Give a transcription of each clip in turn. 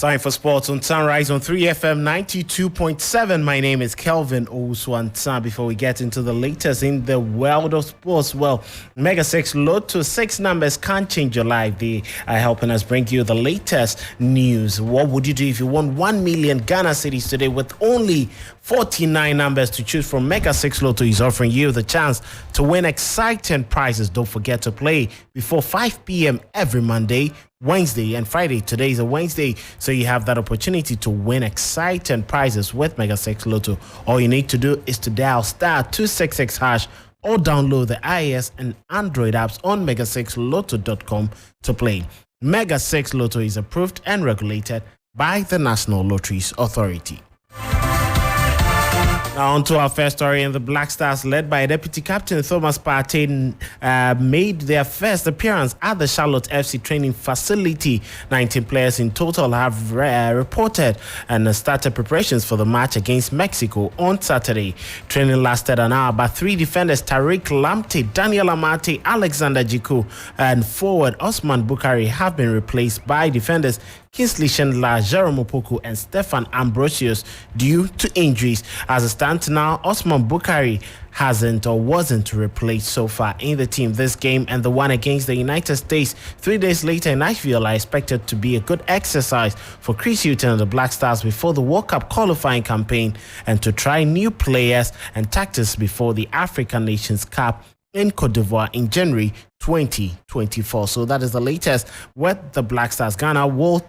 Time for sports on Sunrise on 3FM 92.7. My name is Kelvin Owusu Ansah. Before we get into the latest in the world of sports, well, Mega 6 Lotto 6 numbers can't change your life. They are helping us bring you the latest news. What would you do if you won 1 million Ghana cedis today with only 49 numbers to choose from? Mega 6 Lotto is offering you the chance to win exciting prizes. Don't forget to play before 5 p.m. every Monday, Wednesday and Friday. Today is a Wednesday, so you have that opportunity to win exciting prizes with Mega 6 Lotto. All you need to do is to dial *266# or download the iOS and Android apps on mega6lotto.com to play. Mega 6 Lotto is approved and regulated by the National Lotteries Authority. Now on to our first story. In the Black Stars, led by Deputy Captain Thomas Partey, made their first appearance at the Charlotte FC training facility. 19 players in total have reported and started preparations for the match against Mexico on Saturday. Training lasted an hour, but three defenders, Tariq Lamptey, Daniel Amate, Alexander Jiku, and forward Osman Bukari have been replaced by defenders Kingsley Schindler, Jerome Opoku, and Stefan Ambrosius due to injuries. As it stands now, Osman Bukari hasn't or wasn't replaced so far in the team. This game and the one against the United States 3 days later in Nashville are expected to be a good exercise for Chris Hughton and the Black Stars before the World Cup qualifying campaign and to try new players and tactics before the African Nations Cup in Cote d'Ivoire in January 2024. So that is the latest with the Black Stars. Ghana will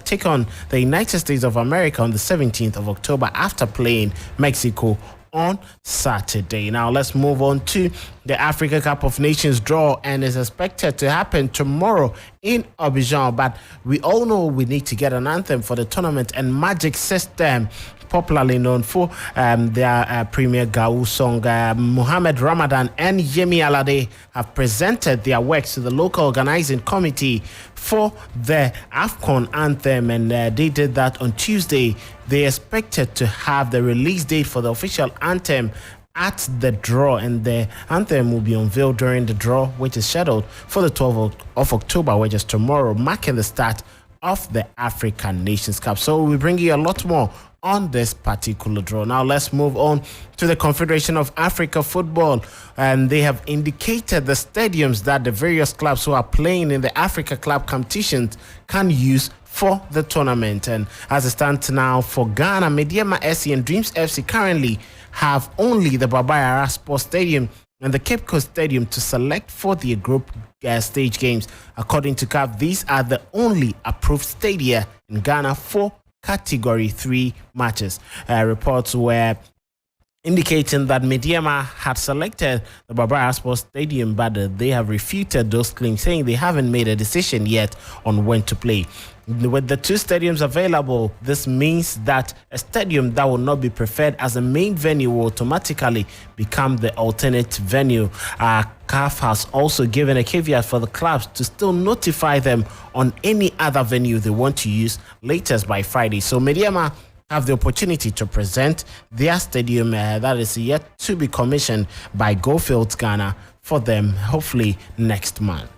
take on the United States of America on the 17th of October after playing Mexico on Saturday. Now let's move on to the Africa Cup of Nations draw, and is expected to happen tomorrow in Abidjan. But we all know we need to get an anthem for the tournament, and Magic System, popularly known for their premier Gaou song, Muhammad Ramadan and Yemi Alade, have presented their works to the local organizing committee for the AFCON anthem, and they did that on Tuesday. They expected to have the release date for the official anthem at the draw, and the anthem will be unveiled during the draw, which is scheduled for the 12th of October, which is tomorrow, marking the start of the African Nations Cup. So we bring you a lot more on this particular draw. Now let's move on to the Confederation of Africa Football, and they have indicated the stadiums that the various clubs who are playing in the Africa Club competitions can use for the tournament. And as it stands now, for Ghana, Mediama SC and Dreams FC currently have only the Baba Yara Sports Stadium and the Cape Coast Stadium to select for the group stage games. According to CAF, these are the only approved stadia in Ghana for Category 3 matches. Reports were indicating that Mediama had selected the Barbara Sports Stadium, but they have refuted those claims, saying they haven't made a decision yet on when to play. With the two stadiums available, this means that a stadium that will not be preferred as a main venue will automatically become the alternate venue. CAF has also given a caveat for the clubs to still notify them on any other venue they want to use latest by Friday. So Mediama have the opportunity to present their stadium that is yet to be commissioned by Goldfields Ghana for them, hopefully next month.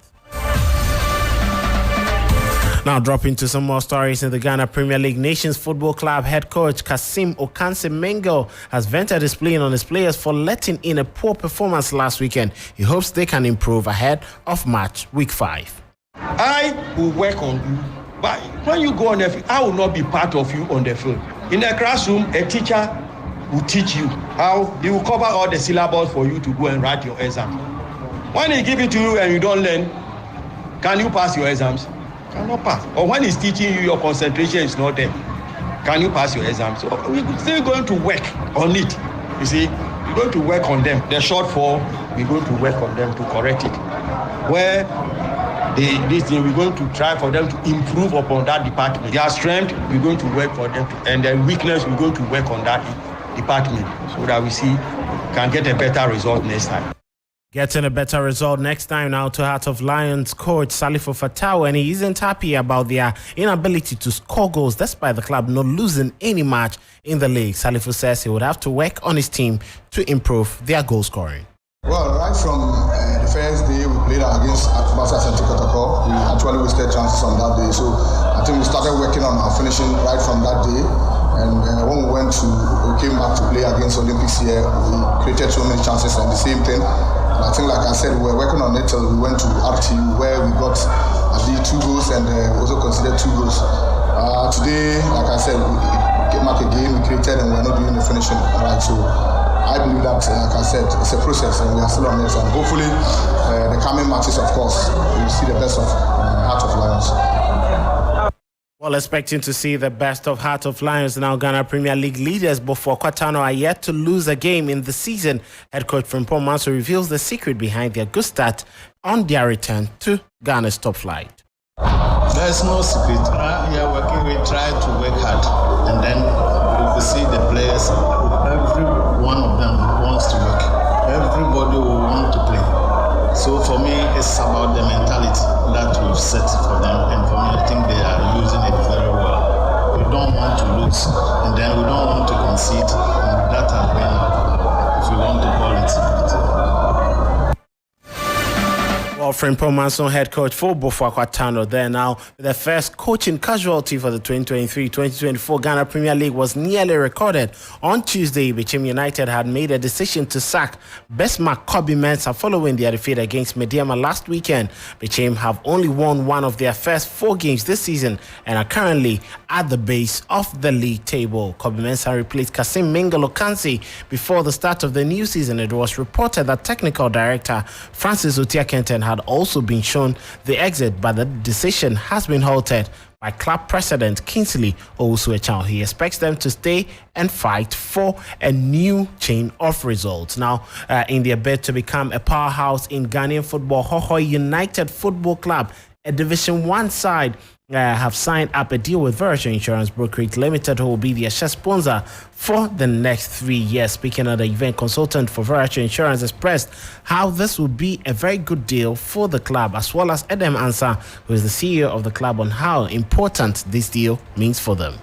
Now drop into some more stories in the Ghana Premier League. Nations Football Club head coach Kasim Okanse Mengo has vented his spleen on his players for letting in a poor performance last weekend. He hopes they can improve ahead of match week 5. I will work on you, but when you go on the field, I will not be part of you on the field. In the classroom, a teacher will teach you how he will cover all the syllables for you to go and write your exam. When he give it to you and you don't learn, can you pass your exams? Cannot pass. Or when he's teaching you, your concentration is not there. Can you pass your exam? So we're still going to work on it. You see, we're going to work on them. The shortfall, we're going to work on them to correct it. Where this thing, we're going to try for them to improve upon that department. Their strength, we're going to work for them, and their weakness, we're going to work on that department so that we can get a better result next time. Getting a better result next time. Now to Heart of Lions coach Salifo Fatau, and he isn't happy about their inability to score goals despite the club not losing any match in the league. Salifo says he would have to work on his team to improve their goal scoring. Well, right from the first day we played against against Barca and Tikotoko. We actually wasted chances on that day. So I think we started working on our finishing right from that day. And when we came back to play against Olympics here, we created so many chances and the same thing. And I think, like I said, we were working on it till we went to RTU where we got at least 2 goals and also considered 2 goals. Today, like I said, we came back again, we created and we're not doing the finishing. Right, so I believe that, like I said, it's a process and we are still on it. And hopefully, the coming matches, of course, we'll see the best of Heart of Lions. Well, expecting to see the best of Heart of Lions. Now, Ghana Premier League leaders Bofo Kwatano are yet to lose a game in the season. Head coach Frimpong Manso reveals the secret behind their good start on their return to Ghana's top flight. There's no secret. We are working, we try to work hard. And then we see the players, every one of them wants to work. Everybody will want to play. So for me, it's about the mentality that we've set for them. And for me, I think they are using it very well. We don't want to lose, and then we don't want to concede. And that has been, if we want to call it. Well, Frimpong Manso, head coach for Bofo Kwatano, there now. The first coaching casualty for the 2023-2024 Ghana Premier League was nearly recorded. On Tuesday, Bichim United had made a decision to sack Bestmark Kobe Mensah following their defeat against Mediama last weekend. Bichim have only won one of their first 4 games this season and are currently at the base of the league table. Kobe Mensah replaced Kasim Mingolo Kansi before the start of the new season. It was reported that technical director Francis Otia Kenten had also been shown the exit, but the decision has been halted by club president Kingsley Owusu Ansah. He expects them to stay and fight for a new chain of results. Now, in their bid to become a powerhouse in Ghanaian football, Hohoe United Football Club, a Division 1 side, have signed up a deal with Virtual Insurance Brokerage Limited, who will be their share sponsor for the next 3 years. Speaking of the event consultant for Virtual Insurance, expressed how this will be a very good deal for the club, as well as Kelvin Owusu Ansah, who is the CEO of the club, on how important this deal means for them.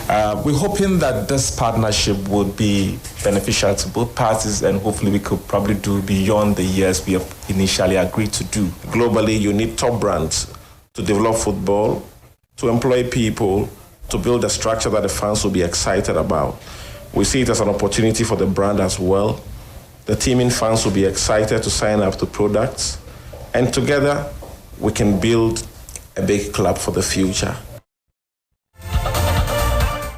We're hoping that this partnership would be beneficial to both parties, and hopefully we could probably do beyond the years we have initially agreed to do. Globally, you need top brands to develop football, to employ people, to build a structure that the fans will be excited about. We see it as an opportunity for the brand as well. The teaming fans will be excited to sign up to products, and together we can build a big club for the future.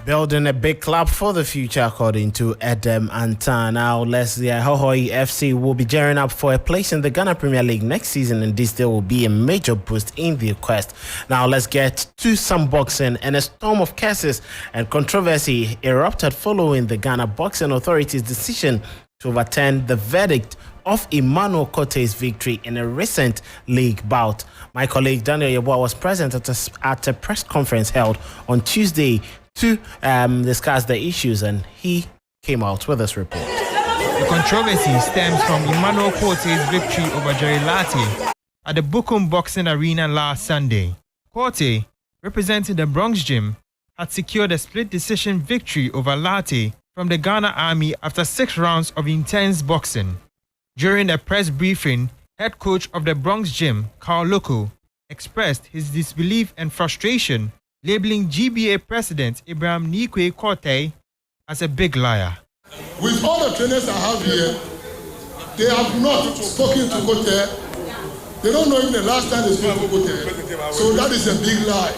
Building a big club for the future, according to Kelvin Ansah. Now, Hohoe FC will be gearing up for a place in the Ghana Premier League next season, and this deal will be a major boost in the quest. Now, let's get to some boxing. And a storm of cases and controversy erupted following the Ghana Boxing Authority's decision to overturn the verdict of Emmanuel Cote's victory in a recent league bout. My colleague Daniel Yeboah was present at a press conference held on Tuesday to discuss the issues, and he came out with this report. The controversy stems from Emmanuel Cote's victory over Jerry Latte at the Bukum Boxing Arena last Sunday. Cote, representing the Bronx Gym, had secured a split decision victory over Latte from the Ghana Army after 6 rounds of intense boxing. During a press briefing, head coach of the Bronx Gym, Carl Loco, expressed his disbelief and frustration, labeling GBA President Ibrahim Nikwe Cote as a big liar. With all the trainers I have here, they have not spoken to Cote. They don't know even the last time they spoke to Cote. So that is a big lie.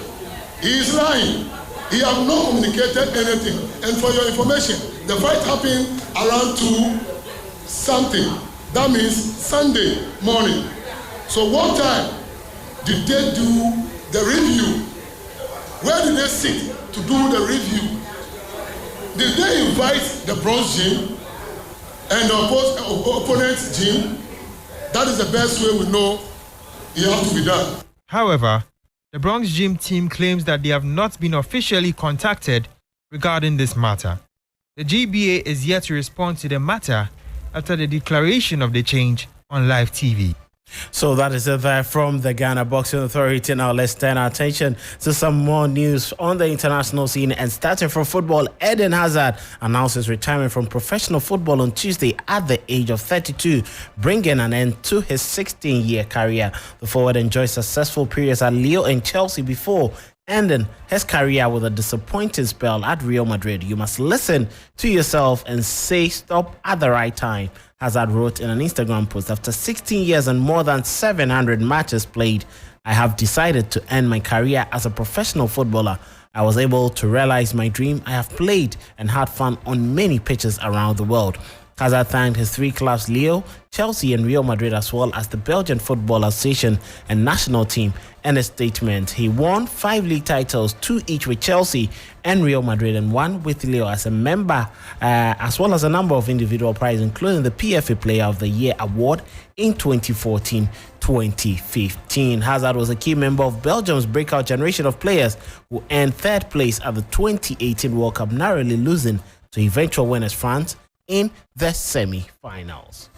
He is lying. He has not communicated anything. And for your information, the fight happened around 2 something. That means Sunday morning. So what time did they do the review? Where did they sit to do the review? Did they invite the Bronx Gym and the opponent's gym? That is the best way we know it has to be done. However, the Bronx Gym team claims that they have not been officially contacted regarding this matter. The GBA is yet to respond to the matter after the declaration of the change on live TV. So that is it there from the Ghana Boxing Authority. Now let's turn our attention to some more news on the international scene. And starting from football, Eden Hazard announced his retirement from professional football on Tuesday at the age of 32, bringing an end to his 16-year career. The forward enjoyed successful periods at Lille and Chelsea before ending his career with a disappointing spell at Real Madrid. You must listen to yourself and say stop at the right time, Hazard wrote in an Instagram post. After 16 years and more than 700 matches played, I have decided to end my career as a professional footballer. I was able to realize my dream. I have played and had fun on many pitches around the world. Hazard thanked his three clubs, Lille, Chelsea and Real Madrid, as well as the Belgian Football Association and national team. In a statement, he won 5 league titles, 2 each with Chelsea and Real Madrid, and 1 with Lille as a member, as well as a number of individual prizes, including the PFA Player of the Year award in 2014-2015. Hazard was a key member of Belgium's breakout generation of players who earned 3rd place at the 2018 World Cup, narrowly losing to eventual winners France in the semi-finals.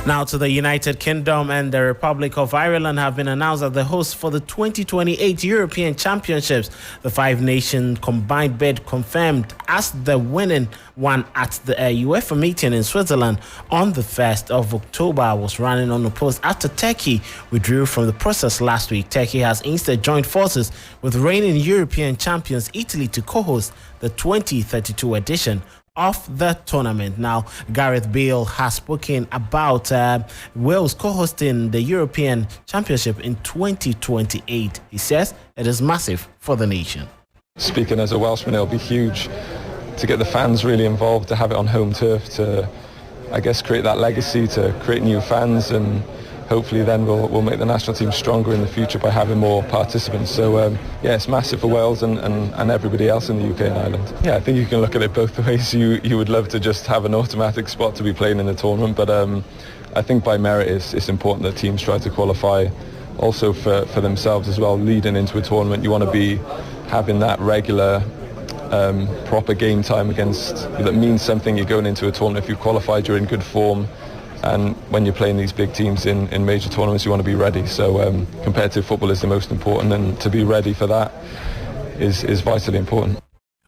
Now to the United Kingdom and the Republic of Ireland have been announced as the hosts for the 2028 European Championships. The 5-nation combined bid confirmed as the winning one at the UEFA meeting in Switzerland on the 1st of October was running unopposed after Turkey withdrew from the process last week. Turkey has instead joined forces with reigning European champions Italy to co-host the 2032 edition of the tournament. Now, Gareth Bale has spoken about Wales co-hosting the European Championship in 2028. He says it is massive for the nation. Speaking as a Welshman, it'll be huge to get the fans really involved, to have it on home turf, to, I guess, create that legacy, to create new fans, and hopefully then we'll make the national team stronger in the future by having more participants. So yeah, it's massive for Wales and everybody else in the UK and Ireland. Yeah, I think you can look at it both ways. You would love to just have an automatic spot to be playing in the tournament, but I think by merit it's important that teams try to qualify also for themselves as well. Leading into a tournament, you want to be having that regular proper game time that means something. You're going into a tournament. If you qualified, you're in good form. And when you're playing these big teams in major tournaments, you want to be ready. So competitive football is the most important, and to be ready for that is vitally important.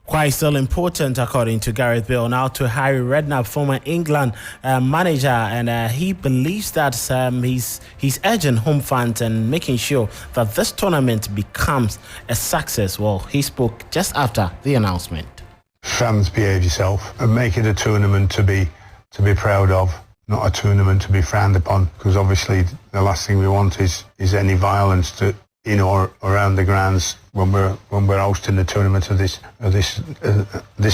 Quite still important, according to Gareth Bale. Now to Harry Redknapp, former England manager, and he believes that he's urging home fans and making sure that this tournament becomes a success. Well, he spoke just after the announcement. Fans, behave yourself and make it a tournament to be proud of. Not a tournament to be frowned upon, because obviously the last thing we want is any violence to around the grounds when we're hosting a tournament of this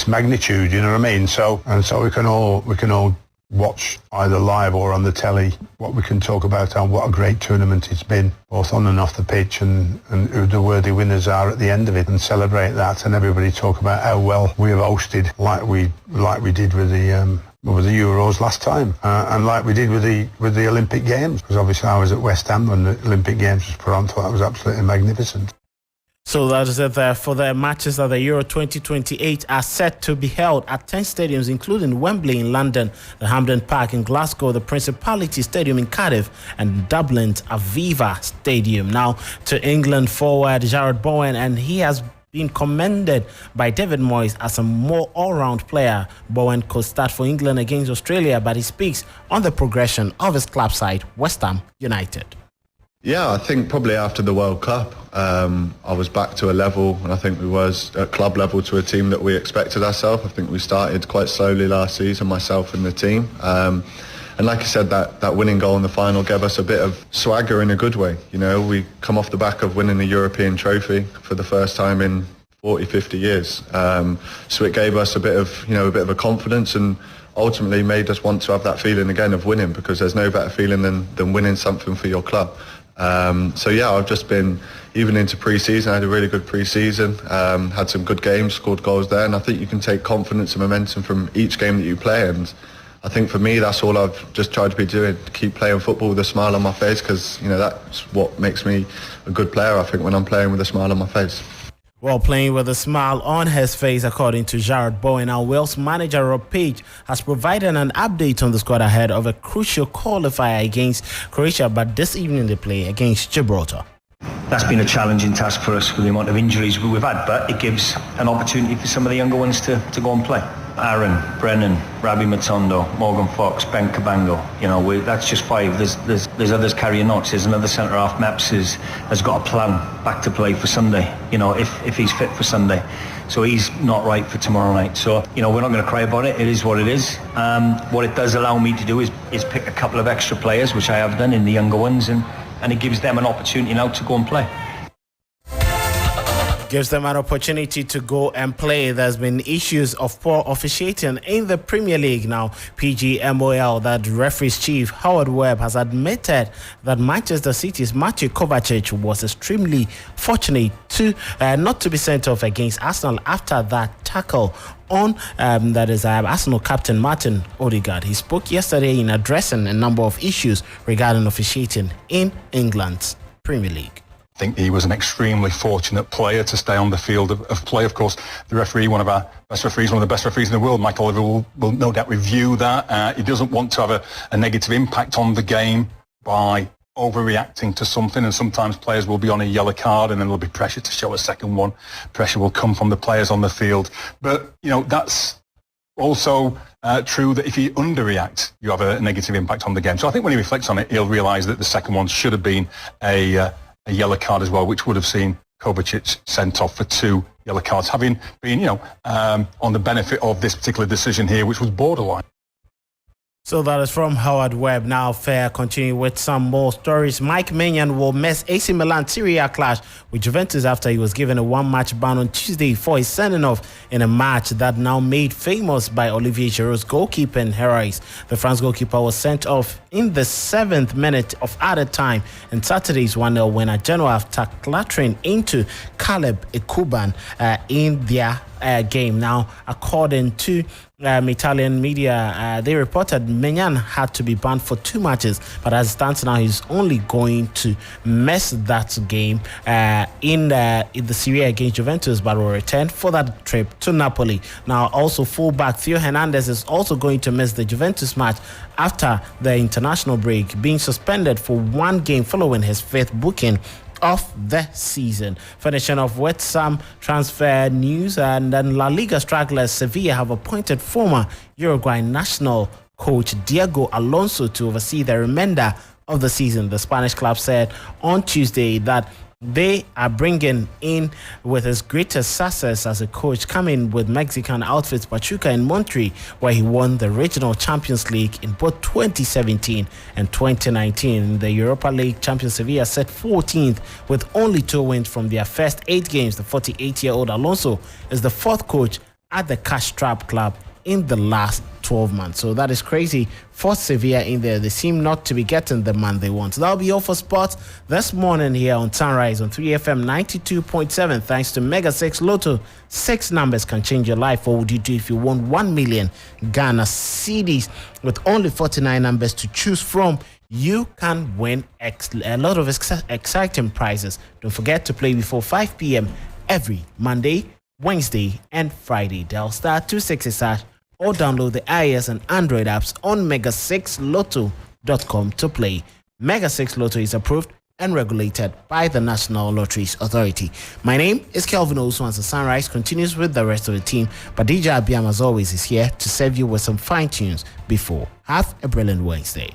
magnitude. You know what I mean? So we can all watch either live or on the telly what we can talk about and what a great tournament it's been, both on and off the pitch, and who the worthy winners are at the end of it, and celebrate that, and everybody talk about how well we have hosted, like we did with the Euros last time, and like we did with the Olympic Games, because obviously I was at West Ham when the Olympic Games was put on, so that was absolutely magnificent. So that is it there for the matches of the Euro 2028 are set to be held at 10 stadiums, including Wembley in London, the Hampden Park in Glasgow, the Principality Stadium in Cardiff, and Dublin's Aviva Stadium. Now to England forward Jarrod Bowen, and he has been commended by David Moyes as a more all-round player. Bowen could start for England against Australia, but he speaks on the progression of his club side, West Ham United. Yeah, I think probably after the World Cup, I was back to a level, and I think we was at club level to a team that we expected ourselves. I think we started quite slowly last season, myself and the team. And like I said, that winning goal in the final gave us a bit of swagger in a good way. You know, we come off the back of winning the European trophy for the first time in 40, 50 years. So it gave us a bit of a confidence, and ultimately made us want to have that feeling again of winning, because there's no better feeling than winning something for your club. So yeah, I've just been, even into pre-season, I had a really good pre-season, had some good games, scored goals there, and I think you can take confidence and momentum from each game that you play, and I think for me that's all I've just tried to be doing, keep playing football with a smile on my face, because that's what makes me a good player, I think, when I'm playing with a smile on my face. While playing with a smile on his face, according to Jared Bowen, our Wales manager Rob Page has provided an update on the squad ahead of a crucial qualifier against Croatia, but this evening they play against Gibraltar. That's been a challenging task for us with the amount of injuries we've had, but it gives an opportunity for some of the younger ones to go and play. Aaron, Brennan, Rabi Matondo, Morgan Fox, Ben Cabango. That's just 5. There's others carrying knots. There's another centre half. Maps has got a plan back to play for Sunday. If he's fit for Sunday, so he's not right for tomorrow night. So we're not going to cry about it. It is what it is. What it does allow me to do is pick a couple of extra players, which I have done in the younger ones, and it gives them an opportunity now to go and play. Gives them an opportunity to go and play. There's been issues of poor officiating in the Premier League now. PGMOL, that referee's chief Howard Webb, has admitted that Manchester City's Matej Kovacic was extremely fortunate to not to be sent off against Arsenal after that tackle on Arsenal captain Martin Odegaard. He spoke yesterday in addressing a number of issues regarding officiating in England's Premier League. I think he was an extremely fortunate player to stay on the field of play. Of course, the referee, one of our best referees, one of the best referees in the world, Mike Oliver, will no doubt review that. He doesn't want to have a negative impact on the game by overreacting to something, and sometimes players will be on a yellow card and then there'll be pressure to show a second one. Pressure will come from the players on the field. But, that's also true that if you underreact, you have a negative impact on the game. So I think when he reflects on it, he'll realise that the second one should have been a yellow card as well, which would have seen Kovacic sent off for 2 yellow cards, having been, on the benefit of this particular decision here, which was borderline. So that is from Howard Webb. Now, fair, continue with some more stories. Mike Maignan will miss AC Milan Serie A clash with Juventus after he was given a 1-match ban on Tuesday for his sending off in a match that now made famous by Olivier Giroud's goalkeeping heroics. The France goalkeeper was sent off in the 7th minute of added time in Saturday's 1-0 win at Genoa after clattering into Caleb Ekuban in their game. Now, according to Italian media, they reported Maignan had to be banned for 2 matches, but as it stands now, he's only going to miss that game in the Serie A against Juventus, but will return for that trip to Napoli. Now, also fullback Theo Hernandez is also going to miss the Juventus match after the international break, being suspended for 1 game following his 5th booking of the season. Finishing off with some transfer news, and then La Liga stragglers Sevilla have appointed former Uruguay national coach Diego Alonso to oversee the remainder of the season. The Spanish club said on Tuesday that they are bringing in with his greatest success as a coach, coming with Mexican outfits Pachuca in Monterrey, where he won the regional Champions League in both 2017 and 2019. The Europa League champion Sevilla set 14th with only 2 wins from their first 8 games. The 48-year-old Alonso is the 4th coach at the cash-strapped club in the last 12 months. So that is crazy for Sevilla in there. They seem not to be getting the man they want. So that'll be all for sports this morning here on Sunrise on 3FM 92.7. Thanks to Mega 6 Lotto. 6 numbers can change your life. What would you do if you won 1 million Ghana cedis with only 49 numbers to choose from? You can win a lot of exciting prizes. Don't forget to play before 5 p.m. every Monday, Wednesday, and Friday. Dial star 260# or download the iOS and Android apps on mega6lotto.com to play. Mega 6 Lotto is approved and regulated by the National Lotteries Authority. My name is Kelvin Owusu Ansah. Sunrise continues with the rest of the team, but DJ Abiam, as always, is here to serve you with some fine tunes before. Have a brilliant Wednesday.